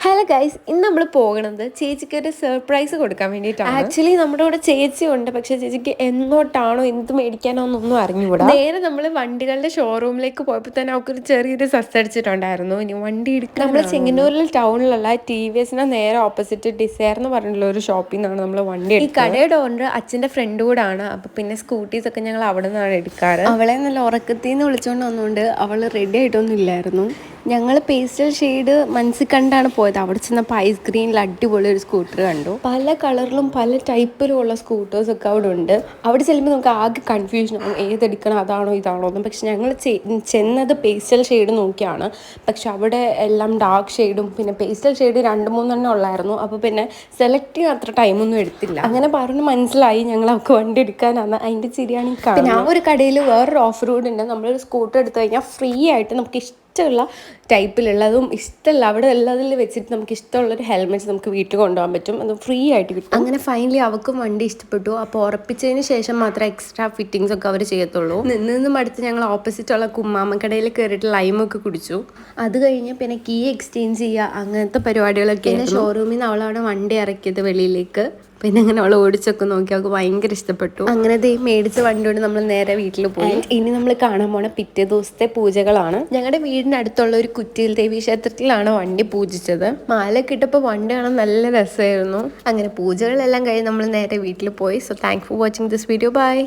Hello guys, ഇന്ന് നമ്മൾ പോകുന്നത് ചേച്ചിക്ക് ഒരു സർപ്രൈസ് കൊടുക്കാൻ വേണ്ടിയിട്ടാണ്. ആക്ച്വലി നമ്മുടെ കൂടെ ചേച്ചി ഉണ്ട്, പക്ഷെ ചേച്ചിക്ക് എങ്ങോട്ടാണോ എന്ത് മേടിക്കാനോ ഒന്നും അറിഞ്ഞുകൂടാ. നേരെ നമ്മൾ വണ്ടികളുടെ ഷോറൂമിലേക്ക് പോയപ്പോൾ തന്നെ അവൾക്കൊരു ചെറിയൊരു സസ് അടിച്ചിട്ടുണ്ടായിരുന്നു. ഇനി വണ്ടി എടുക്കാൻ നമ്മൾ ചെങ്ങന്നൂരിൽ ടൗണിലുള്ള TVSന് നേരെ ഓപ്പോസിറ്റ് ഡിസയർ എന്ന് പറഞ്ഞിട്ടുള്ള ഒരു ഷോപ്പിൽ നിന്നാണ് നമ്മൾ വണ്ടി എടുക്കുന്നത്. ഈ കടയുടെ ഓണർ അച്ഛൻ്റെ ഫ്രണ്ട് കൂടാണ്. അപ്പം പിന്നെ സ്കൂട്ടീസ് ഒക്കെ ഞങ്ങൾ അവിടെ നിന്നാണ് എടുക്കാറ്. അവളെ നല്ല ഉറക്കത്തിൽ നിന്ന് വിളിച്ചുകൊണ്ട് വന്നുകൊണ്ട് അവൾ റെഡി ആയിട്ടൊന്നും ഇല്ലായിരുന്നു. ഞങ്ങൾ പേസ്റ്റൽ ഷെയ്ഡ് മനസ്സിൽ കണ്ടാണ് പോയത്. അവിടെ ചെന്നപ്പോൾ ഐസ് ഗ്രീനിൽ അടിപൊളി ഒരു സ്കൂട്ടർ കണ്ടു. പല കളറിലും പല ടൈപ്പിലും ഉള്ള സ്കൂട്ടേഴ്സ് ഒക്കെ അവിടെ ഉണ്ട്. അവിടെ ചെല്ലുമ്പോൾ നമുക്ക് ആകെ കൺഫ്യൂഷൻ ആവും, ഏതെടുക്കണം, അതാണോ ഇതാണോ എന്ന്. പക്ഷെ ഞങ്ങൾ ചെന്നത് പേസ്റ്റൽ ഷെയ്ഡ് നോക്കിയാണ്. പക്ഷെ അവിടെ എല്ലാം ഡാർക്ക് ഷെയ്ഡും പിന്നെ പേസ്റ്റൽ ഷെയ്ഡ് 2-3 ഉള്ളായിരുന്നു. അപ്പോൾ പിന്നെ സെലക്ട് ചെയ്യാൻ അത്ര ടൈമൊന്നും എടുത്തില്ല. അങ്ങനെ പറഞ്ഞ് മനസ്സിലായി ഞങ്ങൾ അവർക്ക് വണ്ടി എടുക്കാനാണ്. അതിൻ്റെ ചിരിയാണ് ഈ കാണുന്നത്. പിന്നെ ആ ഒരു കടയിൽ വേറൊരു ഓഫർ കൂടെ ഉണ്ട്. നമ്മളൊരു സ്കൂട്ടർ എടുത്തു കഴിഞ്ഞാൽ ഫ്രീ ആയിട്ട് നമുക്ക് ഇഷ്ടമുള്ള ടൈപ്പിലുള്ളതും ഇഷ്ടമല്ല അവിടെ ഉള്ളതിൽ വെച്ചിട്ട് നമുക്ക് ഇഷ്ടമുള്ളൊരു ഹെൽമെറ്റ് നമുക്ക് വീട്ടിൽ കൊണ്ടുപോകാൻ പറ്റും. അത് ഫ്രീ ആയിട്ട് കിട്ടും. അങ്ങനെ ഫൈനലി അവർക്കും വണ്ടി ഇഷ്ടപ്പെട്ടു. അപ്പോൾ ഉറപ്പിച്ചതിന് ശേഷം മാത്രമേ എക്സ്ട്രാ ഫിറ്റിങ്സ് ഒക്കെ അവർ ചെയ്യത്തുള്ളൂ. നിന്നും അടുത്ത് ഞങ്ങൾ ഓപ്പോസിറ്റുള്ള കുമ്മാമക്കടയിൽ കയറിയിട്ട് ലൈമൊക്കെ കുടിച്ചു. അത് കഴിഞ്ഞ് പിന്നെ കീ എക്സ്ചേഞ്ച് ചെയ്യുക, അങ്ങനത്തെ പരിപാടികളൊക്കെ. പിന്നെ ഷോറൂമിൽ നിന്ന് അവളാണ് വണ്ടി ഇറക്കിയത് വെളിയിലേക്ക്. പിന്നെ അങ്ങനെ അവൾ ഓടിച്ചൊക്കെ നോക്കി, അവൾക്ക് ഭയങ്കര ഇഷ്ടപ്പെട്ടു. അങ്ങനെ മേടിച്ച വണ്ടി കൊണ്ട് നമ്മൾ നേരെ വീട്ടിൽ പോയി. ഇനി നമ്മൾ കാണാൻ പോണ പിറ്റേ ദിവസത്തെ പൂജകളാണ്. ഞങ്ങളുടെ വീടിനടുത്തുള്ള ഒരു കുറ്റിയിൽ ദേവി ക്ഷേത്രത്തിലാണ് വണ്ടി പൂജിച്ചത്. മാലയൊക്കെ ഇട്ടപ്പോൾ വണ്ടി കാണാൻ നല്ല രസമായിരുന്നു. അങ്ങനെ പൂജകളെല്ലാം കഴിഞ്ഞ് നമ്മൾ നേരെ വീട്ടിൽ പോയി. So thank for watching this video. By.